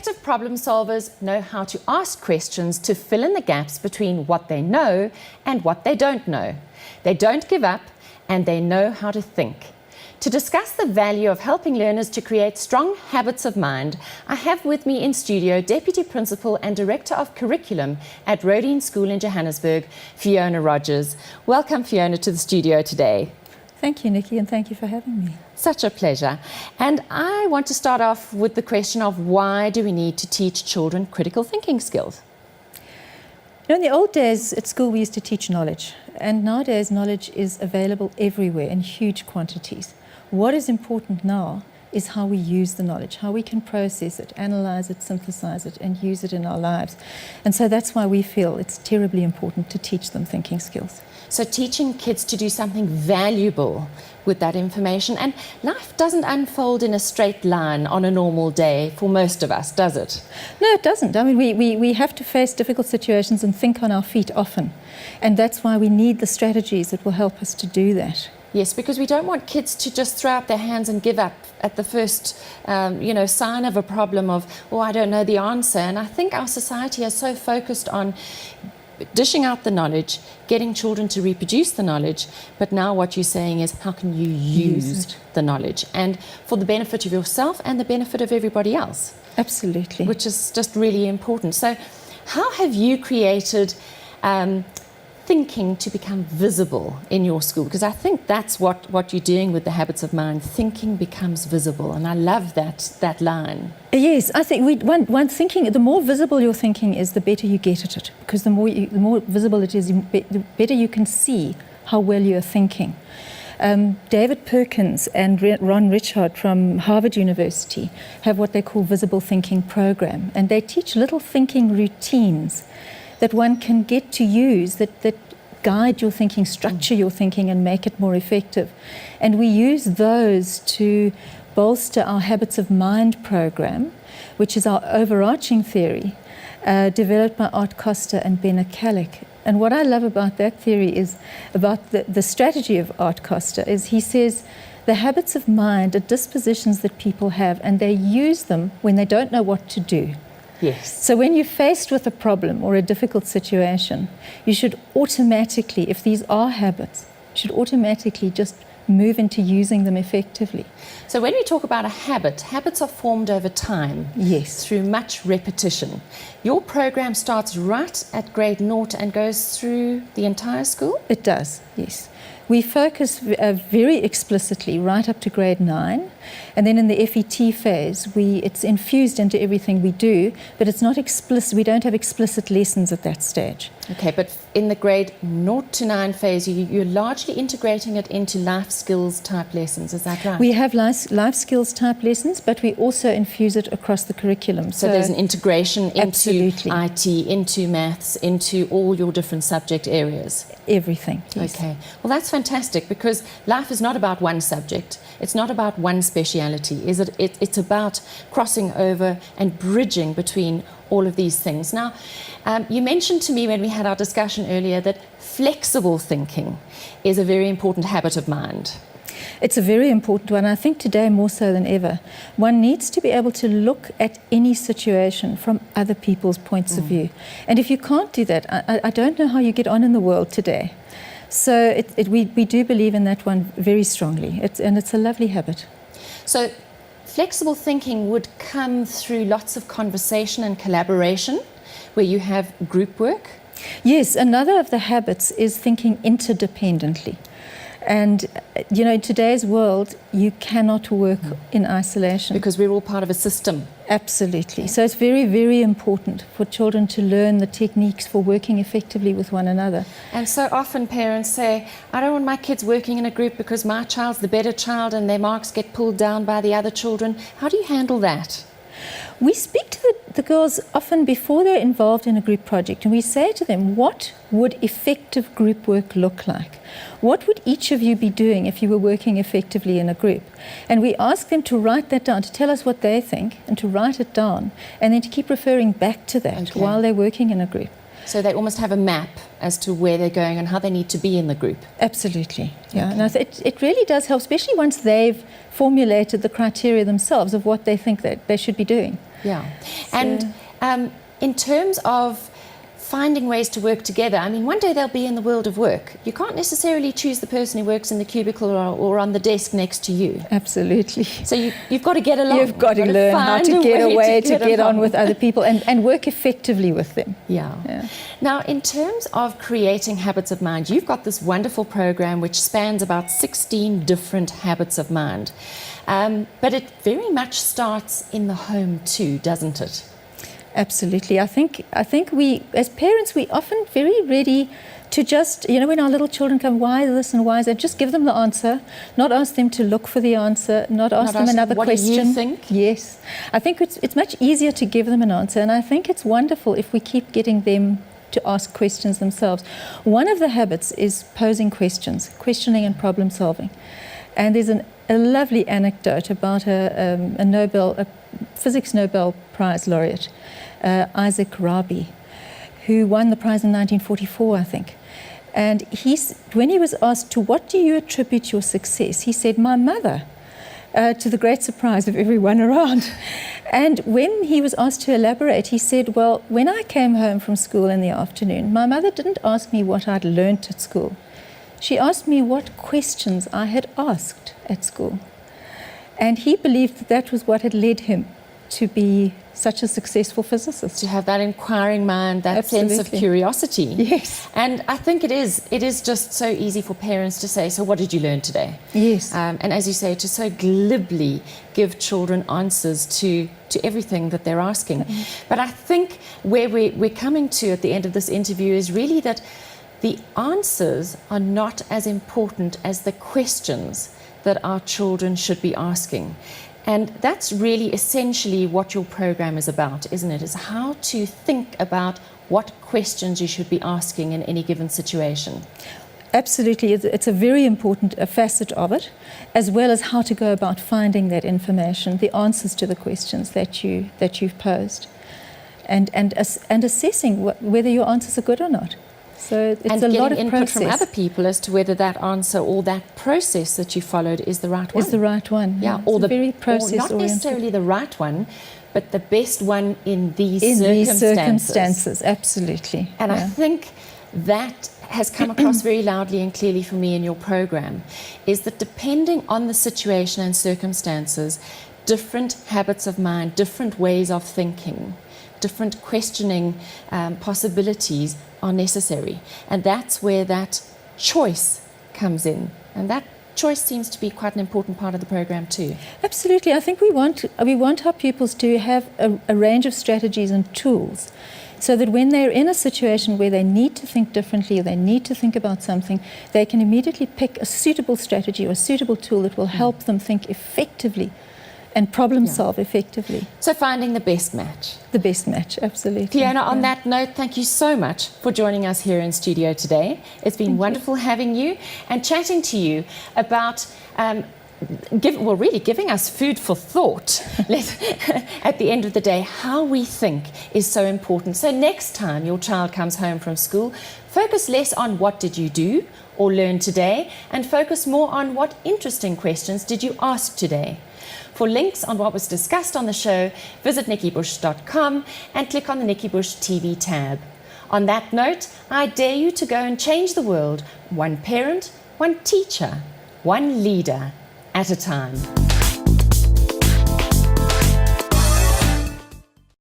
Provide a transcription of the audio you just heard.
Effective problem solvers know how to ask questions to fill in the gaps between what they know and what they don't know. They don't give up, and they know how to think. To discuss the value of helping learners to create strong habits of mind, I have with me in studio Deputy Principal and Director of Curriculum at Rodine School in Johannesburg, Fiona Rogers. Welcome, Fiona, to the studio today. Thank you, Nikki, and thank you for having me. Such a pleasure. And I want to start off with the question of why do we need to teach children critical thinking skills? You know, in the old days at school we used to teach knowledge, and nowadays knowledge is available everywhere in huge quantities. What is important now is how we use the knowledge, how we can process it, analyze it, synthesize it, and use it in our lives. And so that's why we feel it's terribly important to teach them thinking skills. So teaching kids to do something valuable with that information. And life doesn't unfold in a straight line on a normal day for most of us, does it? No, it doesn't. I mean, we have to face difficult situations and think on our feet often. And that's why we need the strategies that will help us to do that. Yes, because we don't want kids to just throw up their hands and give up at the first, sign of a problem of, oh, I don't know the answer. And I think our society is so focused on dishing out the knowledge, getting children to reproduce the knowledge, but now what you're saying is how can you use the knowledge and for the benefit of yourself and the benefit of everybody else. Absolutely. Which is just really important. So how have you created thinking to become visible in your school? Because I think that's what you're doing with the habits of mind. Thinking becomes visible, and I love that line. Yes, I think one thinking, the more visible your thinking is, the better you get at it. Because the more visible it is, the better you can see how well you're thinking. David Perkins and Ron Richard from Harvard University have what they call Visible Thinking Program, and they teach little thinking routines that one can get to use that guide your thinking, structure your thinking, and make it more effective. And we use those to bolster our Habits of Mind program, which is our overarching theory, developed by Art Costa and Benna Kallick. And what I love about that theory is, about the strategy of Art Costa, is he says the habits of mind are dispositions that people have, and they use them when they don't know what to do. Yes. So when you're faced with a problem or a difficult situation, you should automatically, if these are habits, you should automatically just move into using them effectively. So when we talk about a habit, habits are formed over time. Yes. Through much repetition. Your program starts right at grade 0 and goes through the entire school? It does, yes. We focus very explicitly right up to grade 9, and then in the FET phase it's infused into everything we do, but it's not explicit. We don't have explicit lessons at that stage. Okay, but in the grade 0 to 9 phase you're largely integrating it into life skills type lessons, is that right? We have life skills type lessons, but we also infuse it across the curriculum. So there's an integration into absolutely. IT, into maths, into all your different subject areas. Everything, yes. Okay, well that's fantastic, because life is not about one subject, it's not about one speciality, is it? It's about crossing over and bridging between all of these things. Now, you mentioned to me when we had our discussion earlier that flexible thinking is a very important habit of mind. It's a very important one. I think today more so than ever. One needs to be able to look at any situation from other people's points of view. And if you can't do that, I don't know how you get on in the world today. So we do believe in that one very strongly. And it's a lovely habit. So flexible thinking would come through lots of conversation and collaboration, where you have group work? Yes, another of the habits is thinking interdependently. And, you know, in today's world, you cannot work in isolation. Because we're all part of a system. Absolutely. So it's very, very important for children to learn the techniques for working effectively with one another. And so often parents say, I don't want my kids working in a group because my child's the better child and their marks get pulled down by the other children. How do you handle that? We speak to the girls often before they're involved in a group project, and we say to them, what would effective group work look like? What would each of you be doing if you were working effectively in a group? And we ask them to write that down, to tell us what they think, and to write it down, and then to keep referring back to that while they're working in a group. So they almost have a map as to where they're going and how they need to be in the group. Absolutely, yeah. Okay. And it really does help, especially once they've formulated the criteria themselves of what they think that they should be doing. Yeah. And in terms of finding ways to work together, I mean, one day they'll be in the world of work. You can't necessarily choose the person who works in the cubicle or on the desk next to you. Absolutely. So you've got to get along. You've got to learn how to get away, to get on with other people and work effectively with them. Yeah. Now, in terms of creating habits of mind, you've got this wonderful program which spans about 16 different habits of mind. But it very much starts in the home too, doesn't it? Absolutely. I think we, as parents, we often very ready to just, when our little children come, why this and why is that, just give them the answer, not ask them to look for the answer, not ask them another question. What do you think? Yes. I think it's much easier to give them an answer, and I think it's wonderful if we keep getting them to ask questions themselves. One of the habits is posing questions, questioning and problem solving. And there's a lovely anecdote about a physics Nobel Prize laureate, Isaac Rabi, who won the prize in 1944, I think. And when he was asked, to what do you attribute your success? He said, my mother, to the great surprise of everyone around. And when he was asked to elaborate, he said, well, when I came home from school in the afternoon, my mother didn't ask me what I'd learnt at school. She asked me what questions I had asked at school. And he believed that was what had led him to be such a successful physicist. To have that inquiring mind, that Absolutely. sense of curiosity. Yes. And I think it is just so easy for parents to say, so what did you learn today? Yes. And as you say, to so glibly give children answers to everything that they're asking. Mm-hmm. But I think where we're coming to at the end of this interview is really that the answers are not as important as the questions that our children should be asking. And that's really essentially what your program is about, isn't it? Is how to think about what questions you should be asking in any given situation. Absolutely. It's a very important facet of it, as well as how to go about finding that information, the answers to the questions that you've posed, and assessing whether your answers are good or not. So it's a lot of input process. from other people as to whether that answer or that process that you followed is the right one. Is the right one. Yeah, or very process or not oriented. necessarily the right one, but the best one in these circumstances. Absolutely. And I think that has come across very loudly and clearly for me in your program, is that depending on the situation and circumstances, different habits of mind, different ways of thinking, different questioning possibilities are necessary. And that's where that choice comes in. And that choice seems to be quite an important part of the program too. Absolutely. I think we want our pupils to have a range of strategies and tools, so that when they're in a situation where they need to think differently, or they need to think about something, they can immediately pick a suitable strategy or a suitable tool that will help them think effectively and problem solve effectively. So finding the best match. The best match, absolutely. Fiona, on that note, thank you so much for joining us here in studio today. It's been wonderful having you and chatting to you about giving us food for thought. At the end of the day, how we think is so important. So next time your child comes home from school, focus less on what did you do or learn today, and focus more on what interesting questions did you ask today. For links on what was discussed on the show, visit nikkibush.com and click on the Nikki Bush TV tab. On that note, I dare you to go and change the world, one parent, one teacher, one leader at a time.